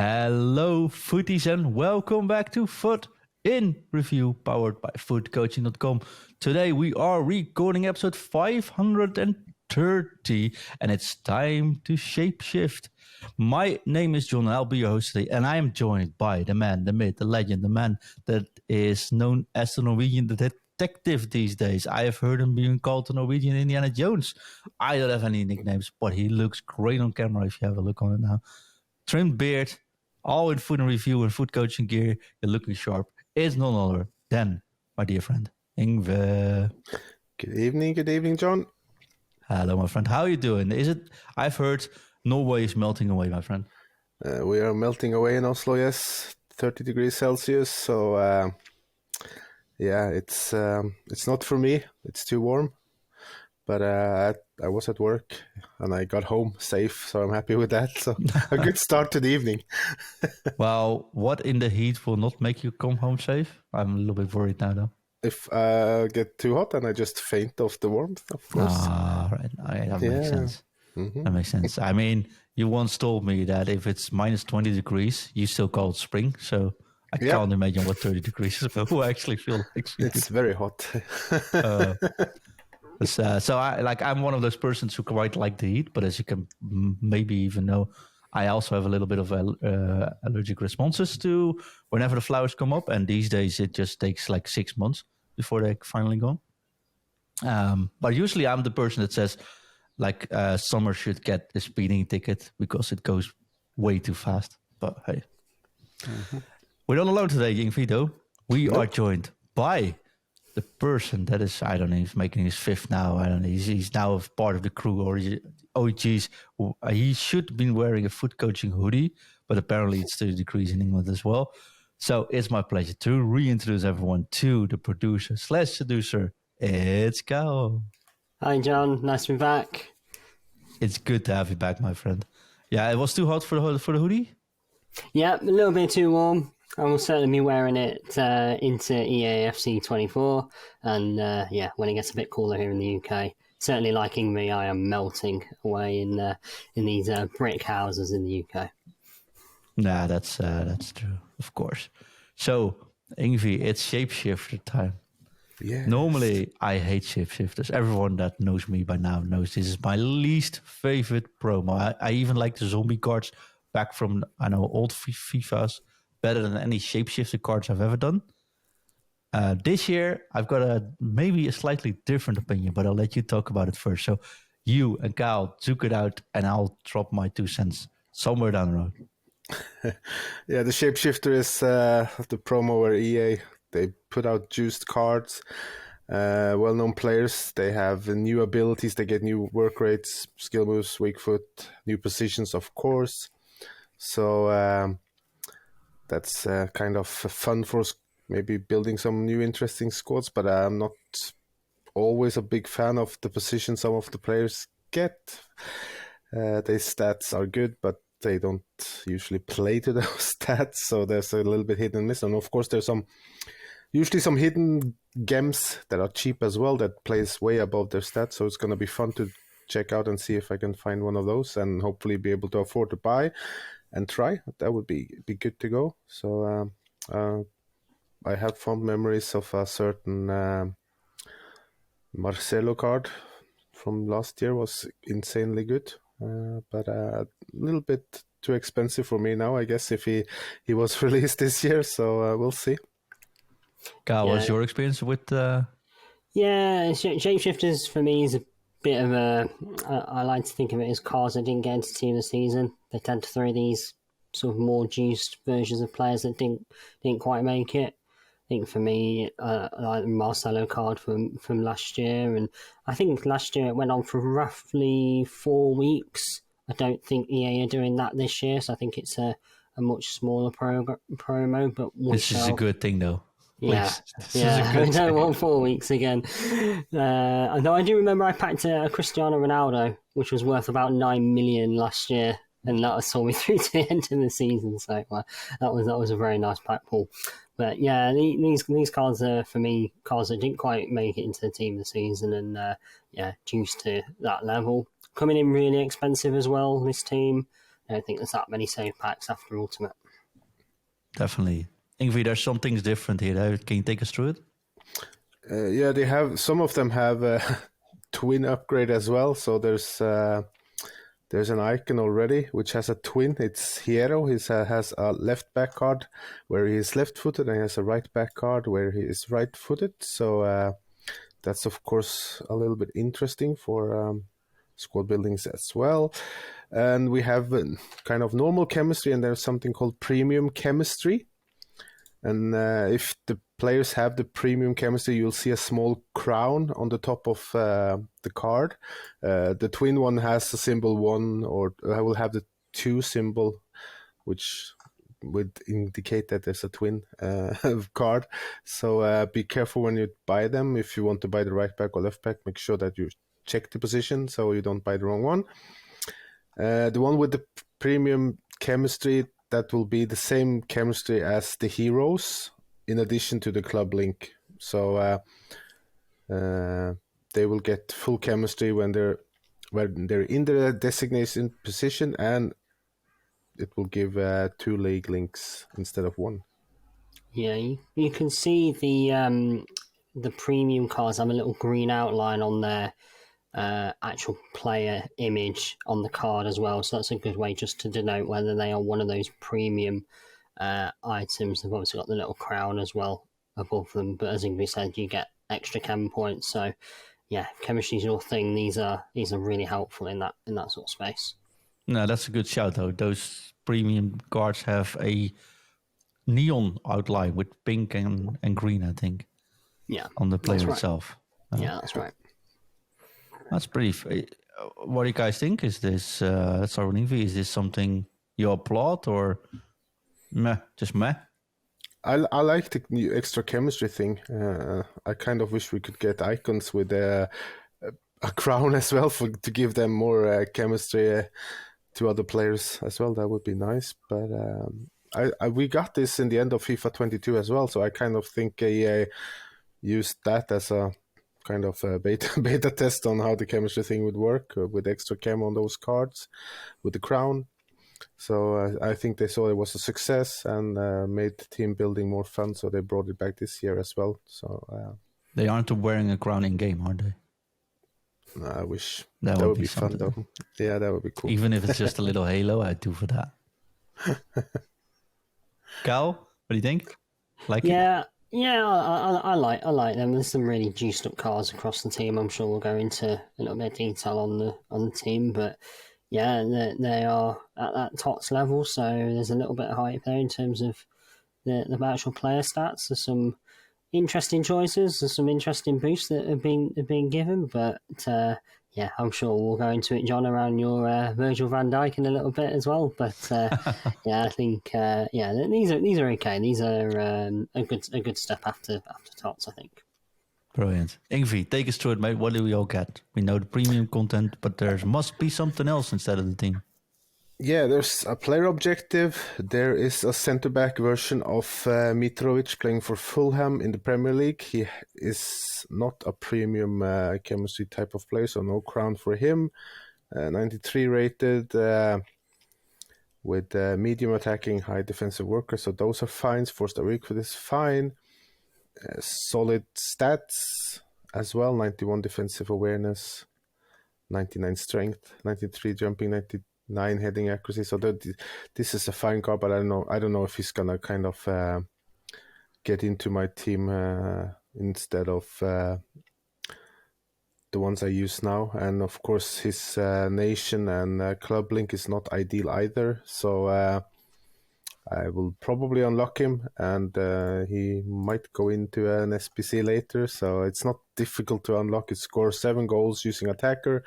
Hello, Futties, and welcome back to Foot in Review, powered by footcoaching.com. Today we are recording episode 530, and it's time to shapeshift. My name is John, and I'll be your host today, and I am joined by the man, the myth, the legend, the man that is known as the Norwegian detective these days. I have heard him being called the Norwegian Indiana Jones. I don't have any nicknames, but he looks great on camera if you have a look on it now. Trimmed beard, all in food and review and food coaching gear. You're looking sharp. It's none other than my dear friend, Ingve. Good evening, John. Hello, my friend. How are you doing? I've heard Norway is melting away, my friend. We are melting away in Oslo, yes, 30 degrees Celsius. So, it's not for me. It's too warm. But I was at work and I got home safe, so I'm happy with that. So a good start to the evening. Well, what in the heat will not make you come home safe? I'm a little bit worried now, though. If I get too hot, then I just faint off the warmth, of course. Right. That makes sense. Mm-hmm. That makes sense. I mean, you once told me that if it's minus 20 degrees, you still call it spring. So I can't imagine what 30 degrees is, but who actually feel like it's very hot. I'm one of those persons who quite like the heat, but as you can maybe even know, I also have a little bit of allergic responses to whenever the flowers come up. And these days it just takes like 6 months before they're finally gone. But usually I'm the person that says summer should get a speeding ticket because it goes way too fast. But hey, we're not alone today, Ingve, though. We are joined by the person that is, I don't know, he's making his fifth now. I don't know. He's now a part of the crew, or he should have been wearing a foot coaching hoodie, but apparently it's 30 degrees in England as well. So it's my pleasure to reintroduce everyone to the producer/seducer. It's Cal. Hi, John. Nice to be back. It's good to have you back, my friend. Yeah, it was too hot for the hoodie? Yeah, a little bit too warm. I will certainly be wearing it into EAFC 24, and when it gets a bit cooler here in the UK. Certainly, like Ingve, I am melting away in these brick houses in the UK. Nah, that's true, of course. So, Ingve, it's shapeshifter time. Yes. Normally, I hate shapeshifters. Everyone that knows me by now knows this is my least favorite promo. I even like the zombie cards back from, old FIFAs. Better than any shapeshifter cards I've ever done. This year, I've got maybe a slightly different opinion, but I'll let you talk about it first. So you and Kyle duke it out, and I'll drop my 2 cents somewhere down the road. Yeah, the shapeshifter is the promo where EA, they put out juiced cards, well-known players. They have new abilities. They get new work rates, skill moves, weak foot, new positions, of course. So that's kind of fun for maybe building some new interesting squads, but I'm not always a big fan of the position some of the players get. Their stats are good, but they don't usually play to those stats, so there's a little bit hit and miss. And of course, there's usually some hidden gems that are cheap as well that plays way above their stats, so it's going to be fun to check out and see if I can find one of those and hopefully be able to afford to buy and try. That would be good to go. So I have fond memories of a certain Marcelo card from last year. Was insanely good, but a little bit too expensive for me now, I guess, if he was released this year. So we'll see. Kyle, what's your experience with... Shapeshifters for me is a bit of I like to think of it as cards that didn't get into team this season. They tend to throw these sort of more juiced versions of players that didn't quite make it. I think for me, like the Marcelo card from last year, and I think last year it went on for roughly 4 weeks. I don't think EA are doing that this year, so I think it's a much smaller promo. But this is a good thing, though. Please. I don't want 4 weeks again. Though I do remember I packed a Cristiano Ronaldo, which was worth about 9 million last year, and that saw me through to the end of the season. So that was a very nice pack pull. But yeah, these cards are, for me, cards that didn't quite make it into the team this season, and juiced to that level. Coming in really expensive as well, this team. I don't think there's that many save packs after Ultimate. Definitely. Ingve, there's some things different here. Can you take us through it? Yeah, they have, some of them have a twin upgrade as well. So there's an icon already which has a twin. It's Hero. He has a left back card where he is left-footed, and he has a right back card where he is right-footed. So that's of course a little bit interesting for squad buildings as well. And we have kind of normal chemistry, and there's something called premium chemistry. And if the players have the premium chemistry, you'll see a small crown on the top of the card. The twin one has a symbol 1, or I will have the 2 symbol, which would indicate that there's a twin card. So be careful when you buy them. If you want to buy the right back or left back, make sure that you check the position so you don't buy the wrong one. The one with the premium chemistry, that will be the same chemistry as the heroes, in addition to the club link. So they will get full chemistry when they're in the designation position, and it will give 2 league links instead of 1. Yeah, you can see the premium cards have a little green outline on their actual player image on the card as well. So that's a good way just to denote whether they are one of those premium items. They've obviously got the little crown as well above them, but as Ingve said, you get extra chem points. So yeah, if chemistry's your thing, these are really helpful in that sort of space. No, that's a good shout though. Those premium cards have a neon outline with pink and green, I think. Yeah, on the player right. itself. Yeah, that's right. That's pretty. What do you guys think? Is this? Let's start with Ingve. Is this something you applaud or meh? Just meh? I like the new extra chemistry thing. I kind of wish we could get icons with a crown as well to give them more chemistry to other players as well. That would be nice. But we got this in the end of FIFA 22 as well, so I kind of think EA used that as a kind of a beta test on how the chemistry thing would work with extra chem on those cards with the crown. So I think they saw it was a success and made team building more fun, so they brought it back this year as well. So they aren't wearing a crown in game, are they? I wish that would be fun though. Yeah, that would be cool. Even if it's just a little halo, I'd do for that. Cal, what do you think? Like it? Yeah, I like them. There's some really juiced up cards across the team. I'm sure we'll go into a little bit of detail on the team, but yeah, they are at that TOTS level, so there's a little bit of hype there in terms of the actual player stats. There's some interesting choices, there's some interesting boosts that have been given, but yeah, I'm sure we'll go into it, John, around your Virgil van Dijk in a little bit as well. But yeah, I think these are okay. These are a good step after TOTS, I think. Brilliant. Ingve, take us through it, mate. What do we all get? We know the premium content, but there must be something else instead of the team. Yeah, there's a player objective. There is a centre-back version of Mitrovic playing for Fulham in the Premier League. He is not a premium chemistry type of player, so no crown for him. 93 rated with medium attacking, high defensive worker, so those are fines. Forced a week for this fine. Solid stats as well, 91 defensive awareness, 99 strength, 93 jumping, 99 heading accuracy. So this is a fine card, but I don't know if he's gonna kind of get into my team instead of the ones I use now. And of course, his nation and club link is not ideal either. So I will probably unlock him, and he might go into an SPC later. So it's not difficult to unlock. He scores 7 goals using attacker.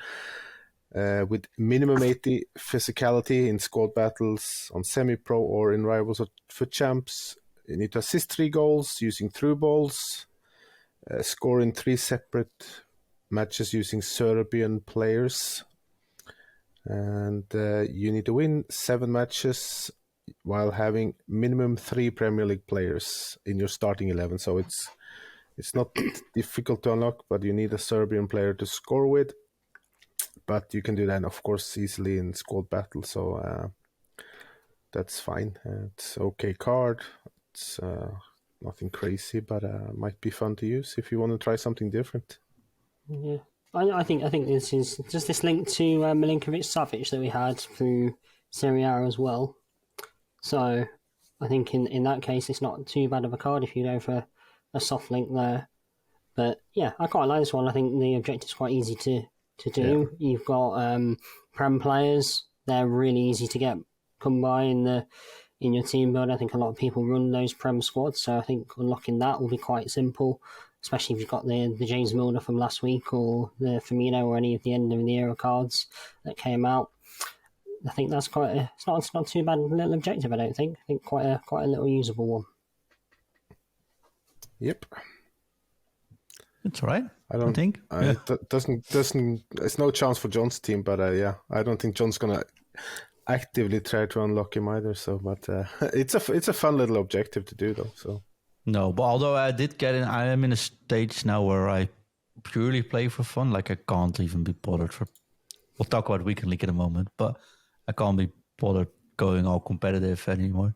With minimum 80 physicality in squad battles, on semi-pro or in rivals or foot champs. You need to assist 3 goals using through balls. Score in 3 separate matches using Serbian players. And you need to win 7 matches while having minimum 3 Premier League players in your starting 11. So it's not difficult to unlock, but you need a Serbian player to score with. But you can do that, of course, easily in squad battle. So that's fine. It's okay card. It's nothing crazy, but might be fun to use if you want to try something different. Yeah, I think this is just this link to Milinkovic Savic that we had through Serie A as well. So I think in that case it's not too bad of a card if you go for a soft link there. But yeah, I quite like this one. I think the objective's quite easy to do. Yeah. You've got Prem players; they're really easy to come by in your team build. I think a lot of people run those Prem squads, so I think unlocking that will be quite simple. Especially if you've got the James Milner from last week or the Firmino or any of the end of the era cards that came out. I think that's it's not too bad a little objective. I don't think. I think quite a little usable one. Yep. It's all right. I don't think. It doesn't. It's no chance for John's team, but yeah, I don't think John's gonna actively try to unlock him either. So, but it's a fun little objective to do though. So. No, but although I did get in, I am in a stage now where I purely play for fun. Like I can't even be bothered for. We'll talk about Weekend League in a moment, but I can't be bothered going all competitive anymore.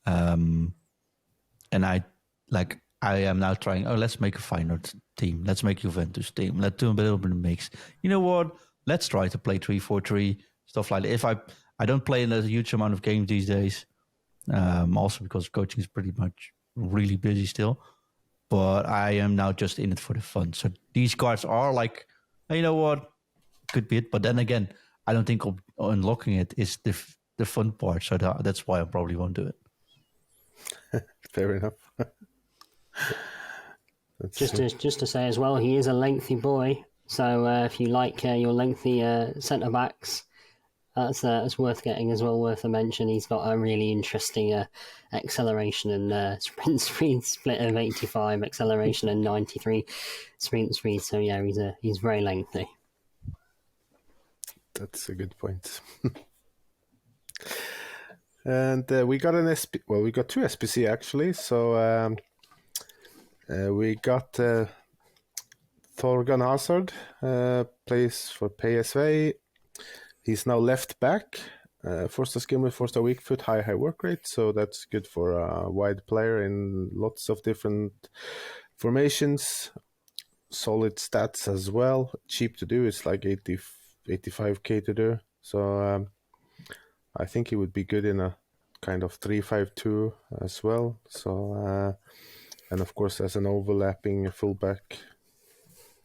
And I am now trying. Oh, let's make a Feyenoord team. Let's make Juventus team. Let's do a little bit of mix. You know what? Let's try to play 3-4-3 stuff like that. If I don't play in a huge amount of games these days, also because coaching is pretty much really busy still, but I am now just in it for the fun. So these cards are like, you know what, could be it. But then again, I don't think unlocking it is the fun part. So that's why I probably won't do it. Fair enough. Just to say as well, he is a lengthy boy. So if you like your lengthy centre backs, that's worth getting as well. Worth a mention. He's got a really interesting acceleration and sprint speed split of 85, acceleration and 93 sprint speed. So yeah, he's very lengthy. That's a good point. And we got we got two SPC actually. So we got Thorgan Hazard, plays for PSV. He's now left back. Forster skimmer, Forster weak foot, high work rate. So that's good for a wide player in lots of different formations. Solid stats as well. Cheap to do. It's like 85k to do. So I think he would be good in a kind of 3-5-2 as well. So and of course as an overlapping fullback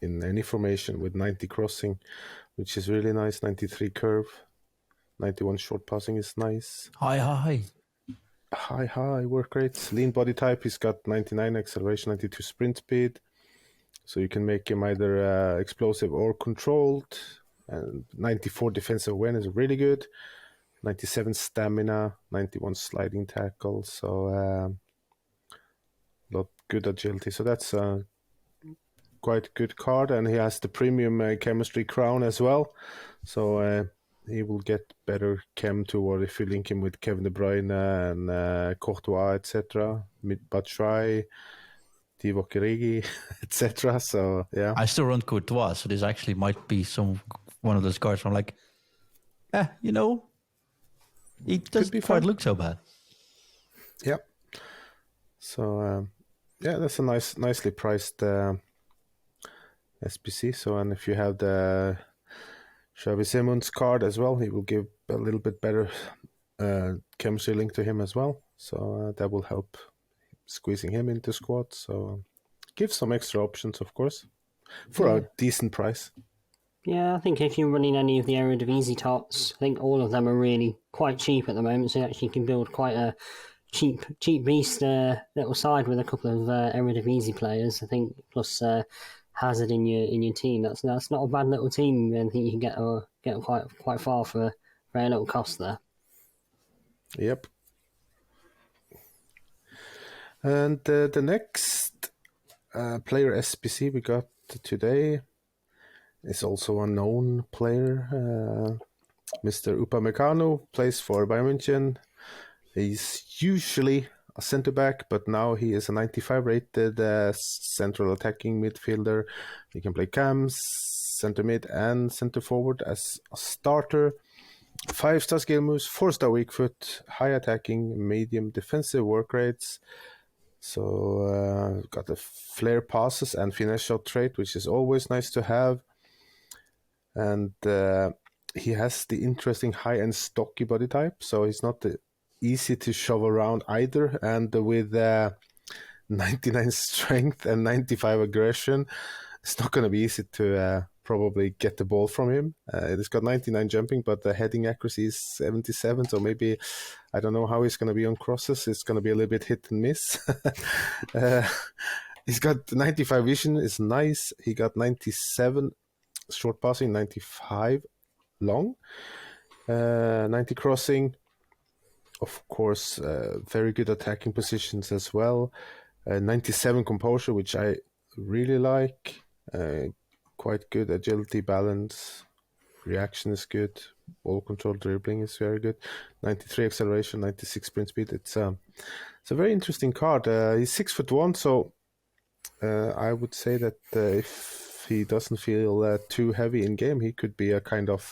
in any formation with 90 crossing, which is really nice. 93 curve, 91 short passing is nice. High work rates. Lean body type, he's got 99 acceleration, 92 sprint speed. So you can make him either explosive or controlled. And 94 defensive awareness, really good. 97 stamina, 91 sliding tackle. So lot good agility. So that's quite good card, and he has the premium chemistry crown as well, so he will get better chem toward if you link him with Kevin De Bruyne and Courtois, etc., Batshuayi, Divock Origi, etc. So yeah, I still run Courtois, so this actually might be one of those cards where I'm like, it doesn't quite look so bad. Yeah. So yeah, that's a nicely priced SPC. So, and if you have the Xavi Simons card as well, he will give a little bit better chemistry link to him as well. So that will help squeezing him into squad. So give some extra options, of course, for a decent price. Yeah, I think if you're running any of the Eredivisie tots, I think all of them are really quite cheap at the moment. So you actually can build quite a cheap beast little side with a couple of Eredivisie players. I think plus Hazard in your team. That's not a bad little team. I think you can get quite far for very little cost there. Yep. And the next player SPC we got today is also a known player. Mr. Upamecano plays for Bayern München. He's usually a centre back, but now he is a 95 rated central attacking midfielder. He can play cams, centre mid, and centre forward as a starter. 5-star skill moves, 4-star weak foot, high attacking, medium defensive work rates. So got the flare passes and finesse shot trait, which is always nice to have. And he has the interesting high-end stocky body type, so he's not easy to shove around either. And with 99 strength and 95 aggression, it's not going to be easy to probably get the ball from him. It's got 99 jumping, but the heading accuracy is 77, so maybe I don't know how he's going to be on crosses. It's going to be a little bit hit and miss. He's got 95 vision, is nice. He got 97 short passing, 95 long, 90 crossing. Of course, very good attacking positions as well. 97 composure, which I really like. Quite good agility, balance, reaction is good. Ball control, dribbling is very good. 93 acceleration, 96 sprint speed. It's a very interesting card. He's 6'1", so I would say that if he doesn't feel too heavy in game, he could be a kind of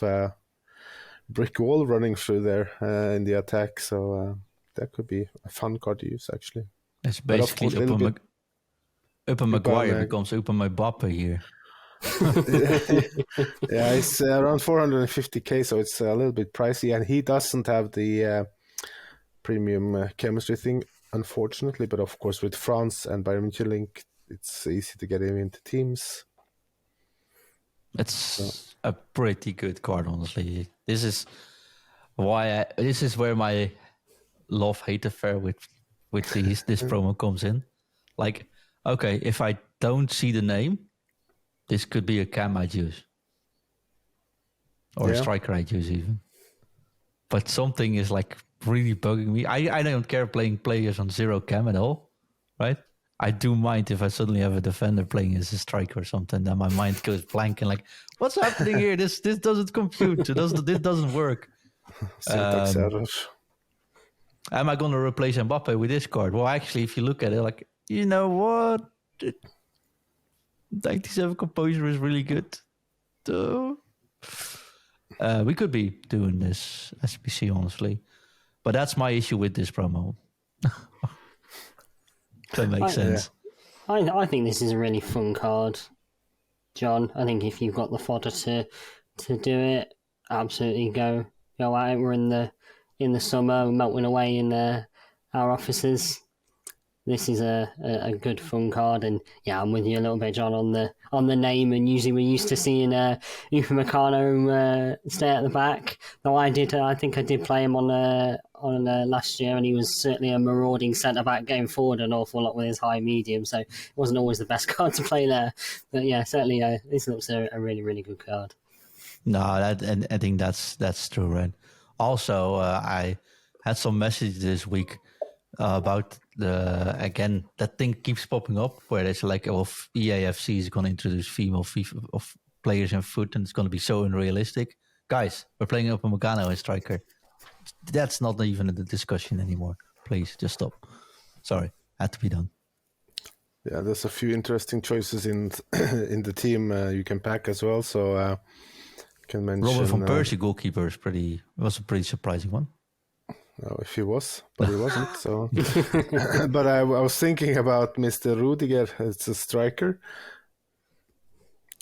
brick wall running through there in the attack. So that could be a fun card to use, actually. It's basically Upper Maguire becomes Upper Mbappe here. Yeah, it's around 450k, so it's a little bit pricey, and he doesn't have the premium chemistry thing, unfortunately. But of course, with France and Bayern Munich link, it's easy to get him into teams. It's a pretty good card, honestly. This is where my love-hate affair with this promo comes in. Like, okay, if I don't see the name, this could be a cam I'd use. Or a striker I'd use even. But something is like really bugging me. I don't care playing players on 0 cam at all, right? I do mind if I suddenly have a defender playing as a striker or something, then my mind goes blank and like, what's happening here? This doesn't compute. This doesn't work. Syntax errors. Am I going to replace Mbappe with this card? Well, actually, if you look at it, like, you know what? 97 composure is really good. So, we could be doing this SPC, honestly. But that's my issue with this promo. That makes sense. I think this is a really fun card, John. I think if you've got the fodder to do it, absolutely go at it. We're in the summer, melting away in our offices. This is a good fun card, and yeah, I'm with you a little bit, John, on the name. And usually we're used to seeing Upamecano stay at the back. Though I think I did play him on last year, and he was certainly a marauding centre back, going forward an awful lot with his high medium. So it wasn't always the best card to play there. But yeah, certainly this looks a really, really good card. No, I think that's true, right? Also, I had some messages this week about that thing keeps popping up where it's like, EAFC is going to introduce female of players in foot, and it's going to be so unrealistic. Guys, we're playing Upamecano as striker. That's not even a discussion anymore. Please, just stop. Sorry, had to be done. Yeah, there's a few interesting choices in the team you can pack as well. So can mention Robin van Persie goalkeeper was a pretty surprising one. No, if he was, but he wasn't. So, but I was thinking about Mr. Rudiger as a striker,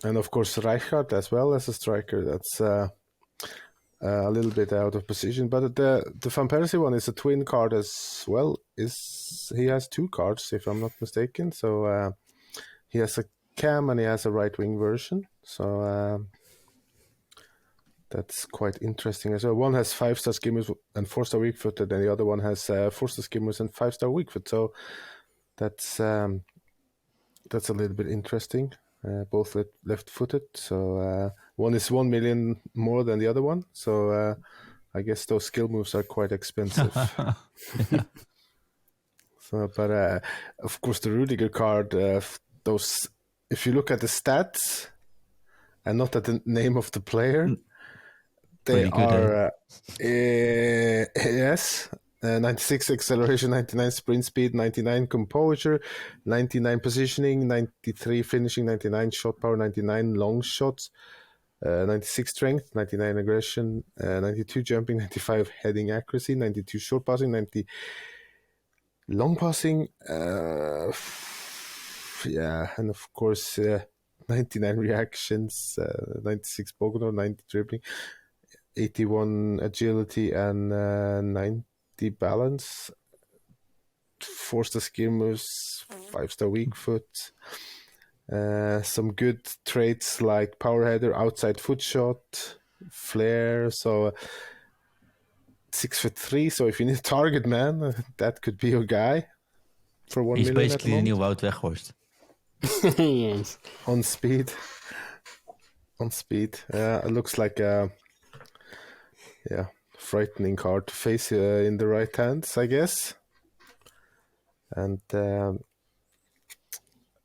and of course Rijkaard as well as a striker. That's a little bit out of position. But the Van Persie one is a twin card as well. He has 2 cards, if I'm not mistaken. So he has a cam and he has a right wing version. So. That's quite interesting as well. One has 5-star skimmers and 4-star weak footed, and the other one has 4-star skimmers and 5-star weak foot. So that's a little bit interesting. Both left footed. So one is 1 million more than the other one. So I guess those skill moves are quite expensive. Yeah. So, but of course the Rudiger card, those, if you look at the stats and not at the name of the player. They are, yes, 96 acceleration, 99 sprint speed, 99 composure, 99 positioning, 93 finishing, 99 shot power, 99 long shots. 96 strength, 99 aggression, 92 jumping, 95 heading accuracy, 92 short passing, 90 long passing. Yeah, and of course 99 reactions, 96 ball control, 90 dribbling, 81 agility, and 90 balance. 4-star skill moves, 5-star weak foot. Some good traits like power header, outside foot shot, flare. So 6'3". So if you need a target man, that could be your guy for 1 He's million at the basically the new moment. Wout Weghorst. Yes. On speed. It looks like a frightening card to face in the right hands, I guess. And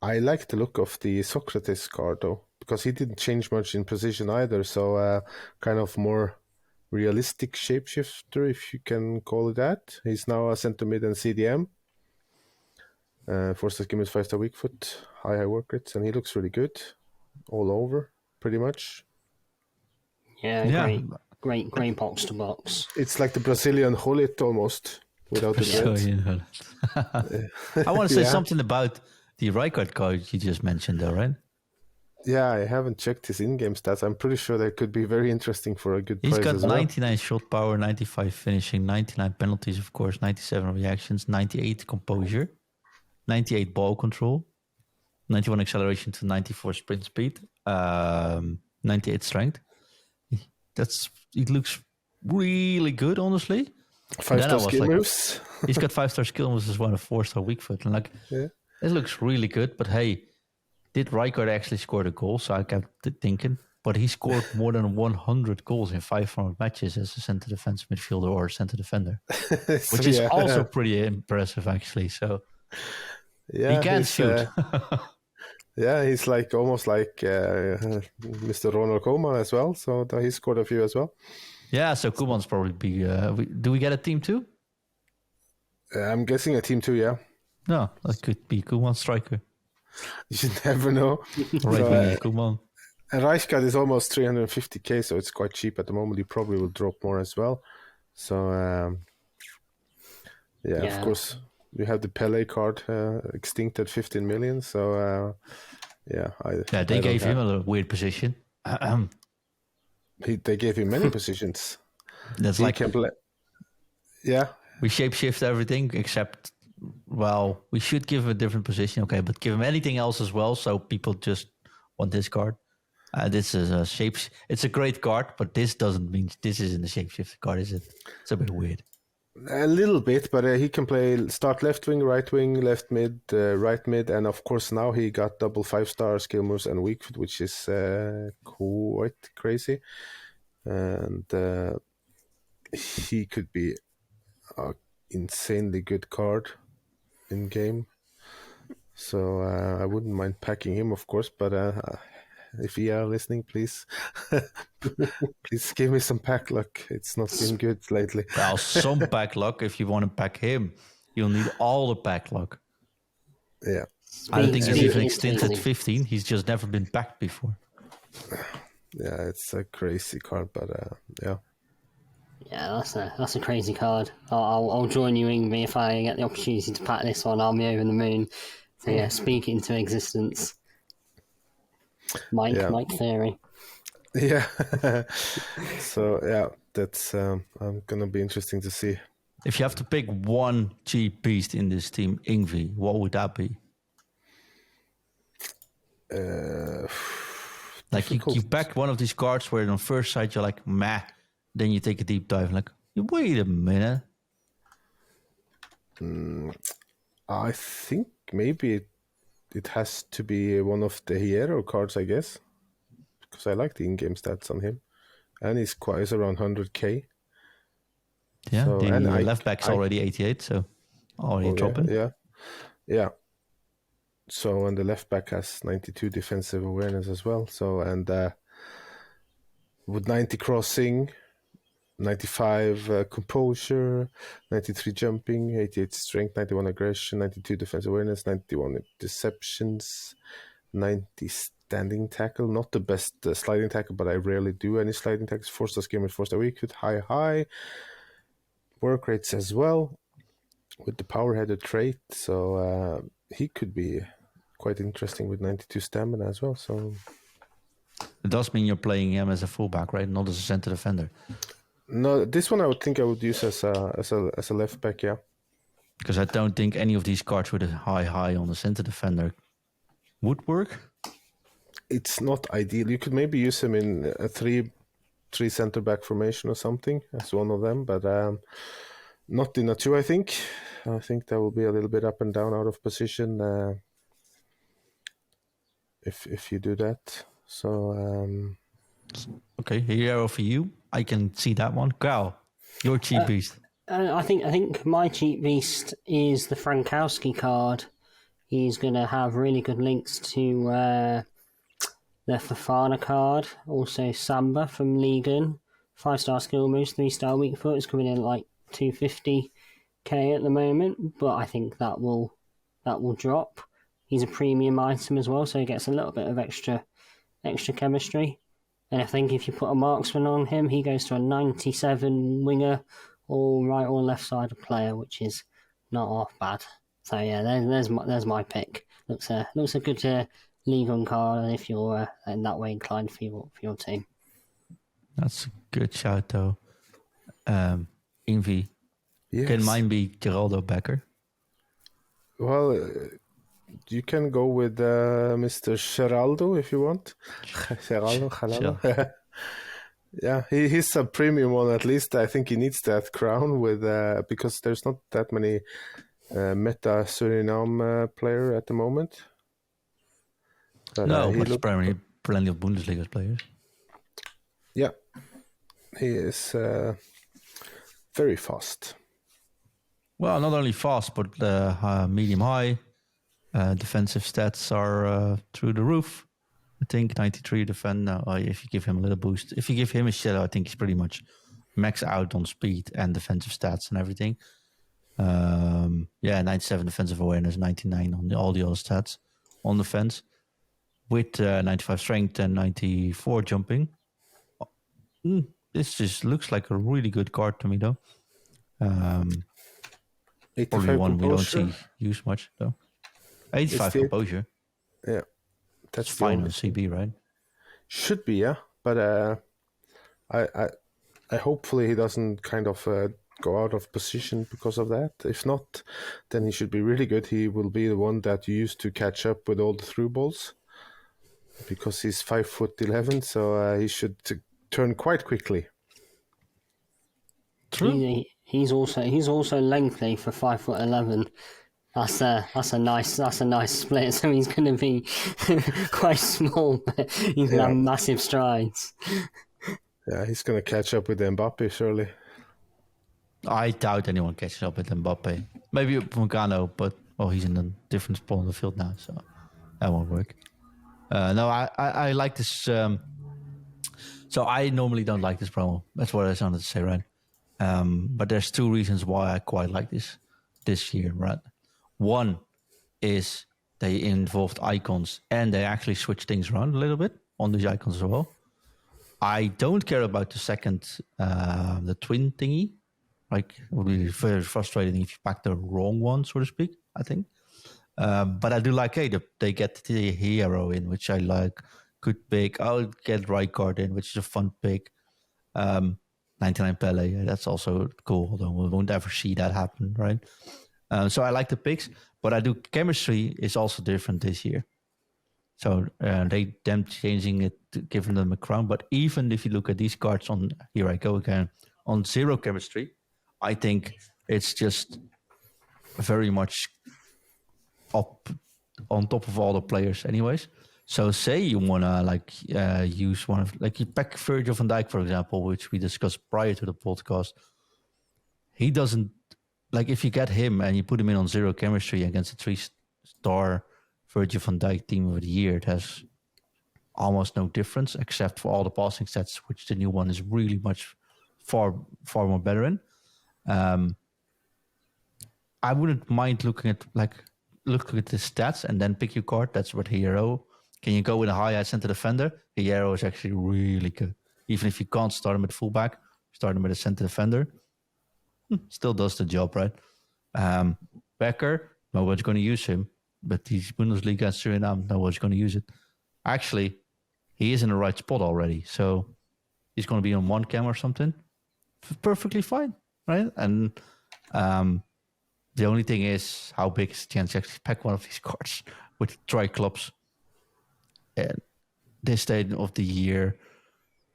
I like the look of the Socrates card though, because he didn't change much in position either. So kind of more realistic shapeshifter, if you can call it that. He's now a center mid and CDM. 4-star skill is 5-star weak foot, high work rates, and he looks really good all over, pretty much. Yeah, great box to box. It's like the Brazilian Hullet almost, without the So, dreads. you know. I want to say Yeah. something about the Rijkaard card you just mentioned, though, right? Yeah, I haven't checked his in-game stats. I'm pretty sure they could be very interesting for a good He's price got as well. 99 shot power, 95 finishing, 99 penalties, of course, 97 reactions, 98 composure, 98 ball control, 91 acceleration to 94 sprint speed, 98 strength. It looks really good, honestly. 5-star skill moves. He's got 5-star skill moves as well, a 4-star weak foot. And Yeah. it looks really good. But hey, did Rijkaard actually score the goal? So I kept thinking. But he scored more than 100 goals in 500 matches as a center defense midfielder or center defender, which is also pretty impressive, actually. So he can shoot. Yeah, he's like almost like Mr. Ronald Koeman as well. So he scored a few as well. Yeah, so Koeman's probably be. Do we get a team too? I'm guessing a team too, yeah. No, that could be Koeman striker. You never know. Right winger Koeman. And Rijkaard is almost 350k, so it's quite cheap at the moment. He probably will drop more as well. So, of course, you have the Pele card extinct at 15 million. So, they gave him a weird position. They gave him many positions. That's he like can play. Yeah, we shapeshift everything except, well, we should give him a different position, okay, but give him anything else as well. So people just want this card. This is a it's a great card, but this doesn't mean this isn't a shapeshifter card, is it? It's a bit weird. A little bit, but he can play start left wing, left mid, right mid, and of course now he got double 5-star skill moves and weak foot, which is quite crazy. And he could be an insanely good card in game. So I wouldn't mind packing him, of course, but if you are listening, please give me some pack luck. It's not been good lately. Well, some pack luck. If you want to pack him, you'll need all the pack luck. Yeah. I don't think he's even extended 15. He's just never been packed before. Yeah, it's a crazy card, but yeah. Yeah, that's a crazy card. I'll join you, Ingve, if I get the opportunity to pack this one. I'll be over the moon. So yeah, speak it into existence. Mike Theory. Yeah. So yeah, that's gonna be interesting to see. If you have to pick one cheap beast in this team, Ingve, what would that be? Like you back one of these cards where on first sight you're like meh, then you take a deep dive and like wait a minute. I think maybe it has to be one of the hero cards, I guess, because I like the in-game stats on him, and he's around 100k. Yeah, so, the left back's already 88, so already dropping. Yeah. So, and the left back has 92 defensive awareness as well. So, and with 90 crossing, 95 composure, 93 jumping, 88 strength, 91 aggression, 92 defensive awareness, 91 deceptions, 90 standing tackle. Not the best sliding tackle, but I rarely do any sliding tackles. Forza gamer, Forza week with high work rates as well, with the power header trait. So he could be quite interesting with 92 stamina as well. So It does mean you're playing him as a fullback, right? Not as a center defender. no, this one I would think I would use as a left back. Yeah, Because I don't think any of these cards with a high on the center defender would work. it's not ideal. You could maybe use him in a three center back formation or something as one of them, but not in a two. I think that will be a little bit up and down, out of position. If you do that, so Okay, hero for you. I can see that one. Gal, your cheap beast. I think my cheap beast is the Frankowski card. He's going to have really good links to the Fafana card, also Samba from Ligon, 5-star skill moves, 3-star weak foot. It's coming in at like 250k at the moment, but I think that will drop. He's a premium item as well, so he gets a little bit of extra chemistry. And I think if you put a marksman on him, he goes to a 97 winger, or right or left sided player, which is not half bad. So yeah, there's my pick. Looks a good league on card if you're in that way inclined for your team. That's a good shout though. Ingve, yes. can mine be Geraldo Becker? Well, you can go with Mr. Geraldo if you want. Geraldo. Yeah, he's a premium one at least. I think he needs that crown with because there's not that many meta Suriname player at the moment. But, but it's primarily plenty of Bundesliga players. Yeah, he is very fast. Well, not only fast, but medium high. Defensive stats are through the roof. I think 93 defend. If you give him a little boost, if you give him a shadow, I think he's pretty much max out on speed and defensive stats and everything. 97 defensive awareness, 99 on all the other stats on defense, with 95 strength and 94 jumping. This just looks like a really good card to me, though. Probably one we don't see used much, though. 85 composure. Yeah. That's fine on CB, right? Should be, yeah. But I hopefully he doesn't kind of go out of position because of that. If not, then he should be really good. He will be the one that you use to catch up with all the through balls, because he's 5'11", so he should turn quite quickly. True. He's also lengthy for 5'11". That's a nice split. So he's going to be quite small, but he's going to have massive strides. Yeah, he's going to catch up with Mbappe surely. I doubt anyone catches up with Mbappe. Maybe Mugano, but he's in a different spot on the field now, so that won't work. No, I like this. So I normally don't like this promo. That's what I wanted to say, right? But there's two reasons why I quite like this year, right? One is they involved icons and they actually switched things around a little bit on these icons as well. I don't care about the second, the twin thingy. Like, it would be very frustrating if you pack the wrong one, so to speak, I think. But I do like, they get the hero in, which I like. Good pick. I'll get Rijkaard in, which is a fun pick. 99 Pele, that's also cool, although we won't ever see that happen, right? So I like the picks, but I do chemistry is also different this year. So them changing it, giving them a crown. But even if you look at these cards on, here I go again, on 0 chemistry, I think it's just very much up on top of all the players anyways. So say you want to use one of, like you pack Virgil van Dijk, for example, which we discussed prior to the podcast. He doesn't, like if you get him and you put him in on 0 chemistry against a 3-star Virgil van Dijk team of the year, it has almost no difference except for all the passing stats, which the new one is really much far more better in. I wouldn't mind looking at the stats and then pick your card. That's what hero Can you go with a high center defender? Guerrero is actually really good. Even if you can't start him at fullback, start him at a center defender. Still does the job, right? Becker, nobody's going to use him. But he's Bundesliga and Suriname, nobody's going to use it. Actually, he is in the right spot already. So he's going to be on one cam or something. Perfectly fine, right? And the only thing is, how big is the chance to actually pack one of these cards with tri-clubs? And this stage of the year,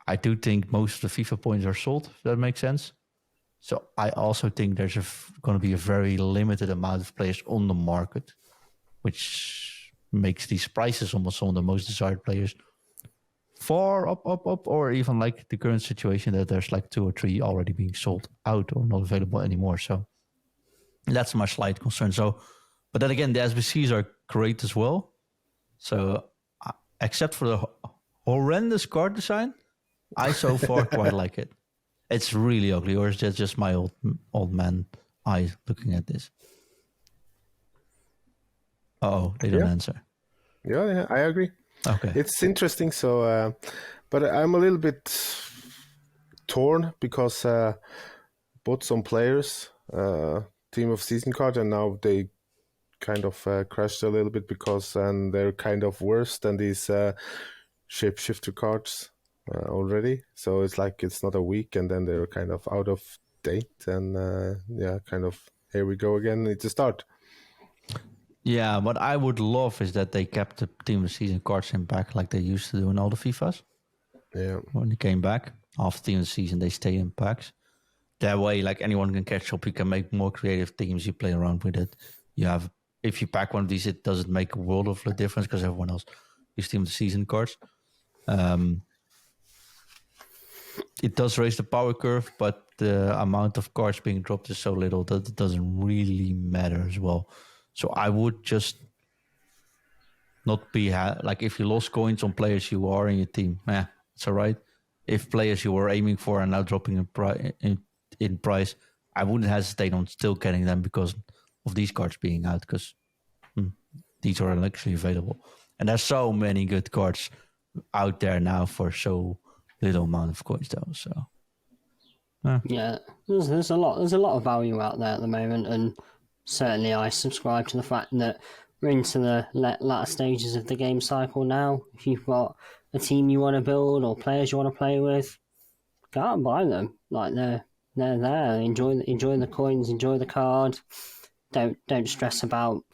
I do think most of the FIFA points are sold, if that makes sense. So I also think there's going to be a very limited amount of players on the market, which makes these prices almost some of the most desired players far up, or even like the current situation that there's like 2 or 3 already being sold out or not available anymore. So that's my slight concern. So, but then again, the SBCs are great as well. So except for the horrendous card design, I so far quite like it. It's really ugly, or is that just my old man eye looking at this? They don't answer. Yeah, I agree. Okay. It's interesting. So, but I'm a little bit torn because bought some players, team of season card, and now they kind of crashed a little bit because they're kind of worse than these shapeshifter cards already. So it's like it's not a week, and then they're kind of out of date, and kind of here we go again. It's a start. Yeah, what I would love is that they kept the team of the season cards in back like they used to do in all the FIFAs. Yeah. When they came back after team of the season, they stay in packs. That way, like anyone can catch up. You can make more creative teams. You play around with it. You have, if you pack one of these, it doesn't make a world of difference because everyone else uses team of the season cards. It does raise the power curve, but the amount of cards being dropped is so little that it doesn't really matter as well. So I would just not be like, if you lost coins on players you are in your team, it's all right. If players you were aiming for are now dropping in price, I wouldn't hesitate on still getting them because of these cards being out, because these are actually available. And there's so many good cards out there now for so little amount of coins, though. So yeah, there's a lot of value out there at the moment, and certainly I subscribe to the fact that we're into the latter stages of the game cycle now. If you've got a team you want to build or players you want to play with, go out and buy them. Like they're there. Enjoy the coins. Enjoy the card. Don't stress about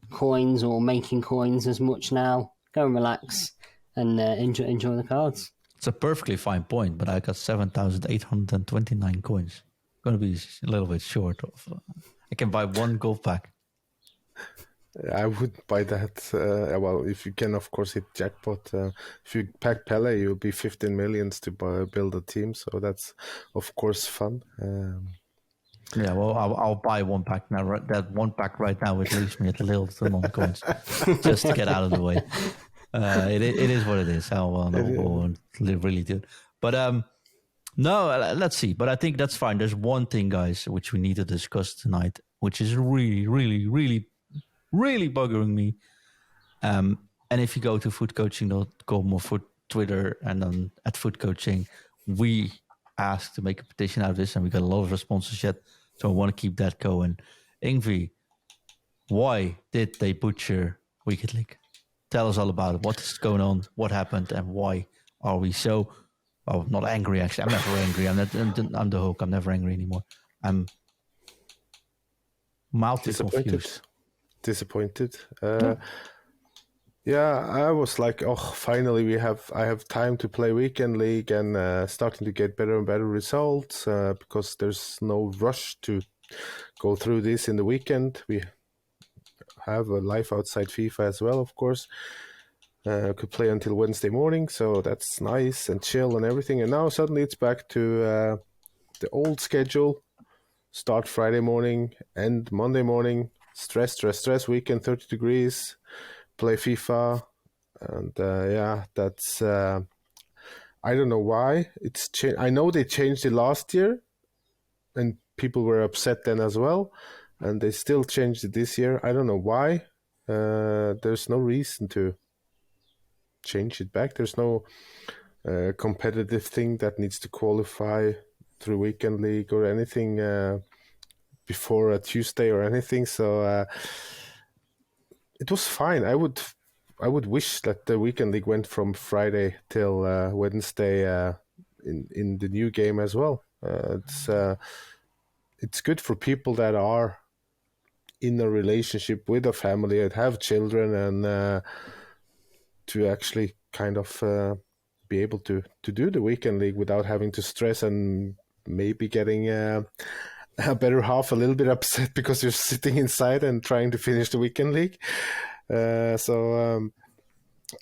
coins or making coins as much now. Go and relax and enjoy the cards. it's a perfectly fine point, but I got 7,829 coins. Going to be a little bit short of. I can buy one gold pack. I would buy that. Well, if you can, of course, hit jackpot. If you pack Pele, you'll be 15 millions to build a team. So that's, of course, fun. Yeah, well, I'll buy one pack now. That one pack right now, it leaves me at a little thin on the coins, just to get out of the way. It is what it is. I won't really do it. But no, let's see. But I think that's fine. There's one thing, guys, which we need to discuss tonight, which is really, really, really, really bugging me. And if you go to footcoaching.com or Twitter and then at footcoaching, we asked to make a petition out of this, and we got a lot of responses yet. So I want to keep that going. Ingve, why did they butcher Wicked League? Tell us all about it. What is going on? What happened? And why are we so? Oh, not angry. Actually, I'm never angry. I'm the Hulk. I'm never angry anymore. I'm mildly confused. Disappointed. Yeah, I was like, oh, finally I have time to play Weekend League and starting to get better and better results because there's no rush to go through this in the weekend. We have a life outside FIFA as well, of course. Could play until Wednesday morning, so that's nice and chill and everything. And now suddenly it's back to the old schedule. Start Friday morning, end Monday morning. Stress. Weekend 30 degrees. Play FIFA, and that's. I don't know why it's changed. I know they changed it last year, and people were upset then as well, and they still changed it this year. I don't know why. There's no reason to. change it back. There's no competitive thing that needs to qualify through weekend league or anything before a Tuesday or anything. So it was fine. I would wish that the weekend league went from Friday till Wednesday in the new game as well. It's good for people that are in a relationship with a family and have children, and to actually kind of be able to do the weekend league without having to stress and maybe getting a better half a little bit upset because you're sitting inside and trying to finish the weekend league. So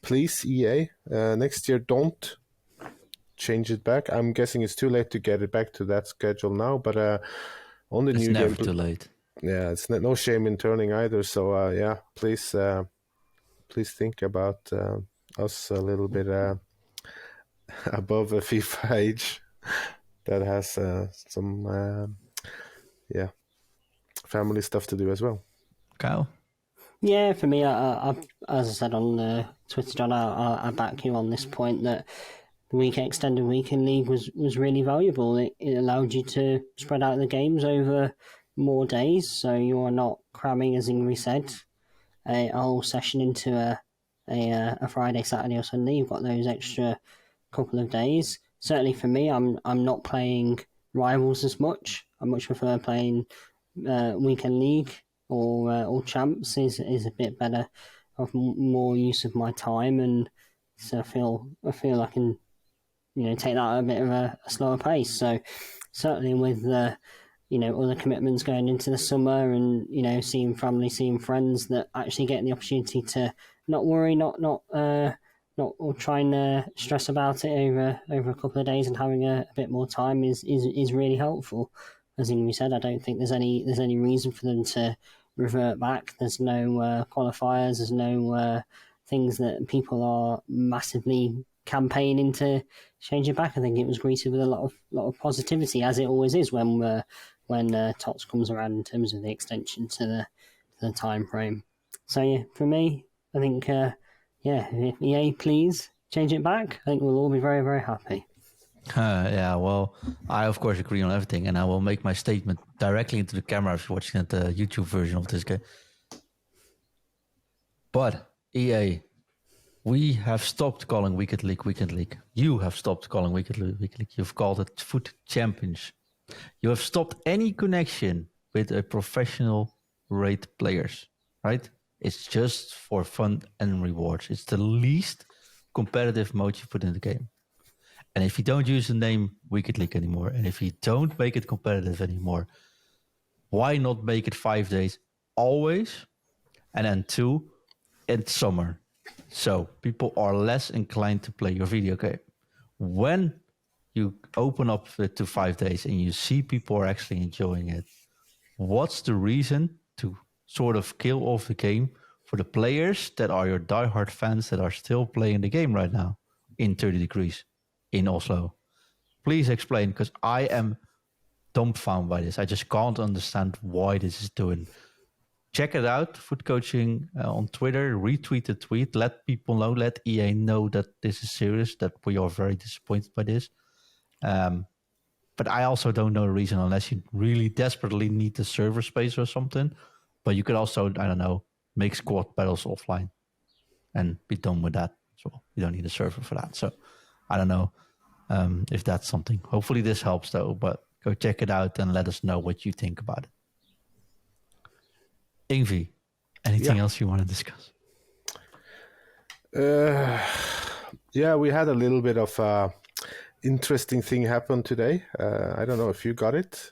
please, EA, next year don't change it back. I'm guessing it's too late to get it back to that schedule now, but on the It's new never game, too late. yeah, it's no shame in turning either. So yeah, please think about us a little bit above a FIFA age that has some family stuff to do as well. Kyle? Yeah, for me, I as I said on Twitter, John, I back you on this point that the extended weekend league was really valuable. It allowed you to spread out the games over more days, so you are not cramming, as Ingve said, a whole session into a Friday, Saturday, or Sunday. You've got those extra couple of days. Certainly for me, I'm not playing rivals as much. I much prefer playing weekend league or champs is a bit better, of more use of my time, and so I feel I can take that at a bit of a slower pace. So certainly with the other commitments going into the summer, and seeing family, seeing friends, that actually getting the opportunity to not worry, not or try and stress about it over a couple of days, and having a bit more time is really helpful. As Ingve said, I don't think there's any reason for them to revert back. There's no qualifiers. There's no things that people are massively campaigning to change it back. I think it was greeted with a lot of positivity, as it always is when TOTS comes around in terms of the extension to the time frame. So yeah, for me, I think if EA please change it back, I think we'll all be very, very happy. Yeah, well, I of course agree on everything, and I will make my statement directly into the camera if you're watching the YouTube version of this game. But EA, we have stopped calling Weekend League. You have stopped calling Weekend League. You've called it Foot Champions. You have stopped any connection with a professional rate players, right? It's just for fun and rewards. It's the least competitive mode you put in the game. And if you don't use the name Weekend League anymore, and if you don't make it competitive anymore, why not make it 5 days always? And then 2 in summer. So people are less inclined to play your video game. When you open up to 5 days and you see people are actually enjoying it, what's the reason to sort of kill off the game for the players that are your diehard fans that are still playing the game right now in 30 degrees in Oslo? Please explain, because I am dumbfounded by this. I just can't understand why this is doing. Check it out, Foot Coaching on Twitter. Retweet the tweet. Let people know. Let EA know that this is serious, that we are very disappointed by this. But I also don't know the reason, unless you really desperately need the server space or something. But you could also, I don't know, make squad battles offline and be done with that as well. You don't need a server for that. So I don't know if that's something. Hopefully this helps though, but go check it out and let us know what you think about it. Ingve, anything else you want to discuss? Yeah, we had a little bit of interesting thing happen today. I don't know if you got it.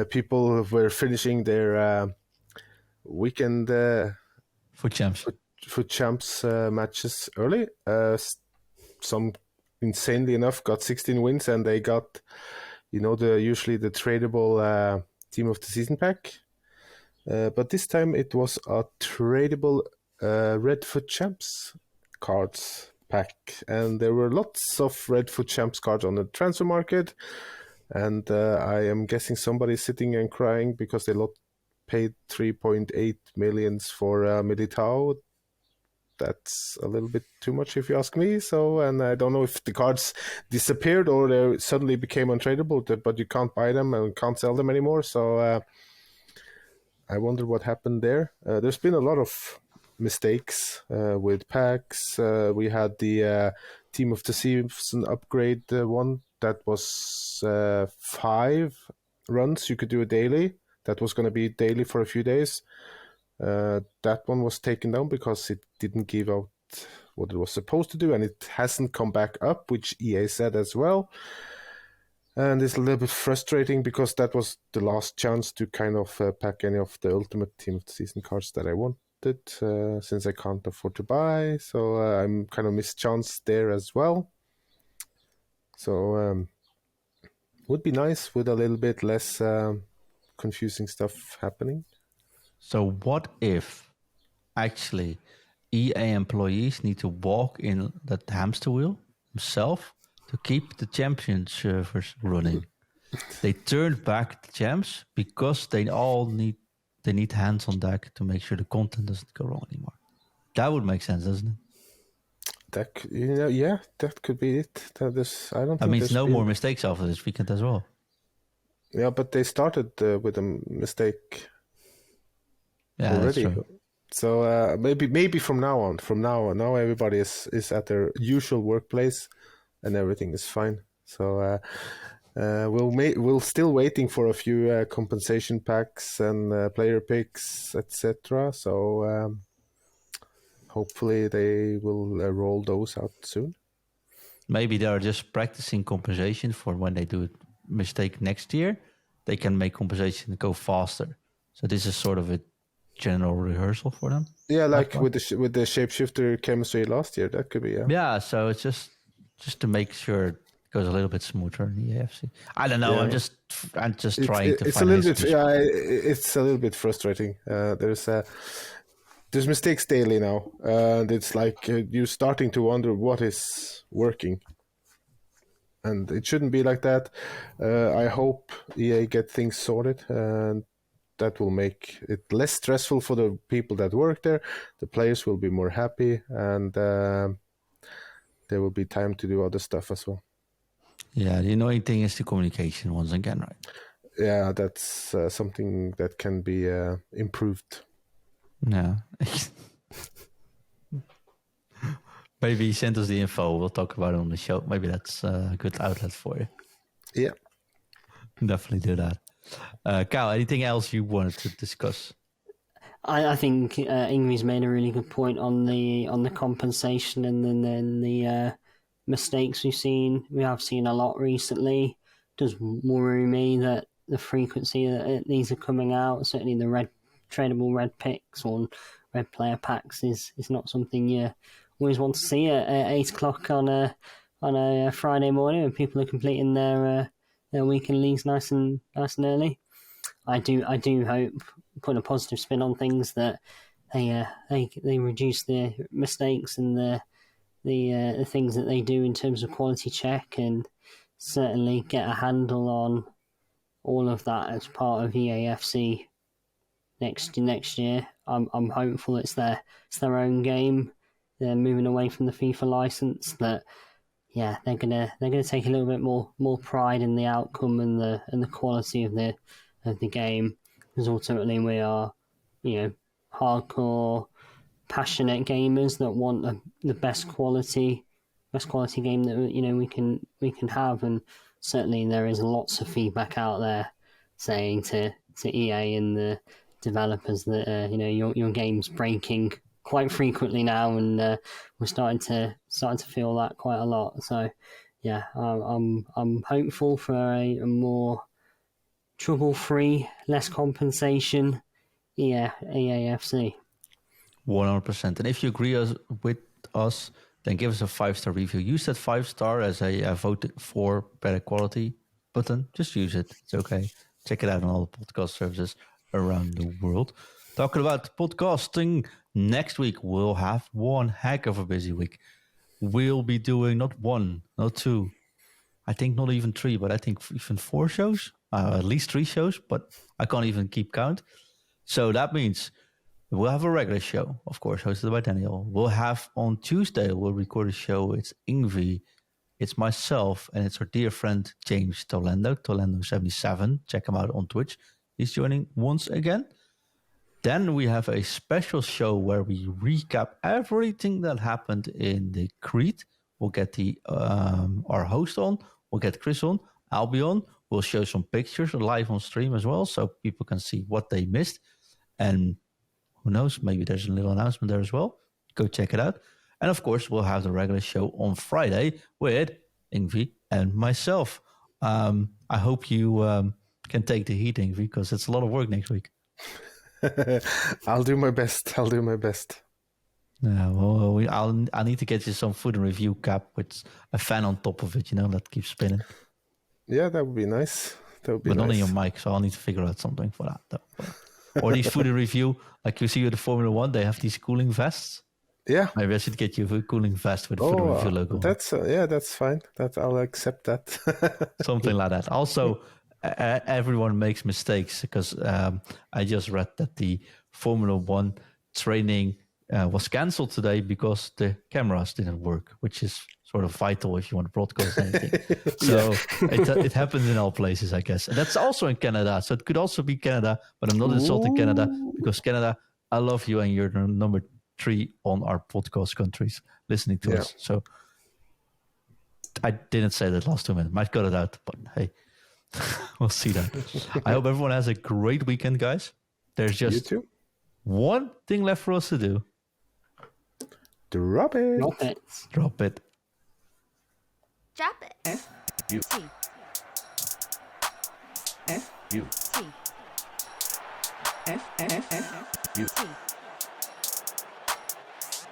People were finishing their weekend Foot champs. Foot champs matches early. Some insanely enough got 16 wins, and they got usually the tradable team of the season pack. But this time it was a tradable Red Foot Champs cards pack, and there were lots of Red Foot Champs cards on the transfer market, and I am guessing somebody's sitting and crying because they paid 3.8 million for Militao that's a little bit too much if you ask me. So, and I don't know if the cards disappeared or they suddenly became untradeable, but you can't buy them and can't sell them anymore. So I wonder what happened there. There's been a lot of mistakes with packs. We had the Team of the Season upgrade one that was 5 runs you could do a daily. That was going to be daily for a few days. That one was taken down because it didn't give out what it was supposed to do, and it hasn't come back up, which EA said as well. And it's a little bit frustrating because that was the last chance to kind of pack any of the Ultimate Team of the Season cards that I wanted, since I can't afford to buy. So I'm kind of missed chance there as well. So would be nice with a little bit less confusing stuff happening. So what if actually EA employees need to walk in that hamster wheel themselves to keep the champion servers running? They turned back the champs because they need hands on deck to make sure the content doesn't go wrong anymore. That would make sense, doesn't it? That that could be it. That means no more mistakes after this weekend as well. Yeah, but they started with a mistake Yeah, already. that's true. So maybe from now on, now everybody is at their usual workplace, and everything is fine. So we're still waiting for a few compensation packs and player picks, etc. So hopefully they will roll those out soon. Maybe they are just practicing compensation for when they do a mistake next year. They can make compensation go faster. So this is sort of a general rehearsal for them. Yeah, like with the Shapeshifter chemistry last year, that could be. Yeah, so it's just to make sure it goes a little bit smoother in the AFC. I don't know. Yeah. I'm just trying to. It's find a little bit. Yeah, it's a little bit frustrating. There's mistakes daily now, and it's like you're starting to wonder what is working. And it shouldn't be like that. I hope EA get things sorted, and that will make it less stressful for the people that work there. The players will be more happy, and there will be time to do other stuff as well. Yeah, the annoying thing is the communication once again, right? Yeah, that's something that can be improved. Yeah. Maybe send us the info. We'll talk about it on the show. Maybe that's a good outlet for you. Yeah. Definitely do that. Kyle, anything else you wanted to discuss? I think Ingve's made a really good point on the compensation and then the mistakes we have seen a lot recently. Does worry me that the frequency that these are coming out, certainly the tradable red picks or red player packs, is not something you always want to see at 8 o'clock on a Friday morning when people are completing their weekend leagues nice and early. I do hope, putting a positive spin on things, that they reduce their mistakes and the things that they do in terms of quality check, and certainly get a handle on all of that as part of EAFC next year. I'm hopeful it's their own game. They're moving away from the FIFA license. That they're gonna take a little bit more pride in the outcome and the quality of the game, because ultimately we are, hardcore, passionate gamers that want the best quality game that we can have. And certainly there is lots of feedback out there saying to EA and the developers that your game's breaking quite frequently now, and we're starting to feel that quite a lot. So yeah, I'm hopeful for a more trouble-free, less compensation EAFC. 100%. And if you agree with us, then give us a 5-star review. Use that 5-star as a vote for better quality button. Just use it. It's okay. Check it out on all the podcast services around the world. Talking about podcasting, next week we'll have one heck of a busy week. We'll be doing not 1, not 2, I think not even 3, but I think even 4 shows. At least 3 shows, but I can't even keep count. So that means We'll have a regular show, of course, hosted by Daniel. We'll have on Tuesday, we'll record a show. It's Ingve, it's myself, and it's our dear friend James Tolendo77. Check him out on Twitch. He's joining once again. Then we have a special show where we recap everything that happened in the Creed. We'll get our host on. We'll get Chris on. I'll be on. We'll show some pictures live on stream as well, so people can see what they missed. And who knows, maybe there's a little announcement there as well. Go check it out. And of course, we'll have the regular show on Friday with Ingve and myself. I hope you can take the heat, Ingve, because it's a lot of work next week. I'll do my best. Yeah, well, I'll need to get you some food and review cap with a fan on top of it, that keeps spinning. Yeah, that would be nice. But not on your mic, so I'll need to figure out something for that. Or these food and review, like you see with the Formula One, they have these cooling vests. Yeah. Maybe I should get you a cooling vest with the food and review logo. That's fine. I'll accept that. Something like that. Also, everyone makes mistakes because I just read that the Formula One training was cancelled today because the cameras didn't work, which is sort of vital if you want to broadcast anything. So it happens in all places, I guess. And that's also in Canada. So it could also be Canada, but I'm not insulting Canada because Canada, I love you and you're the number 3 on our podcast countries listening to us. So I didn't say that last 2 minutes. Might cut it out, but hey, we'll see that. I hope everyone has a great weekend, guys. There's just one thing left for us to do. Drop it. Drop it. Drop it. F-U-T. F-U-T. F-F-F-U-T.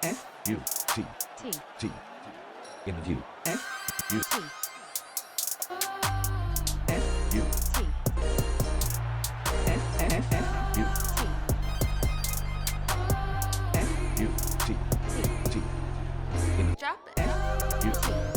F-U-T. T. Interview. F-U-T. F-U-T. F-F-F-U-T. F-U-T. T. Drop it. F-U-T.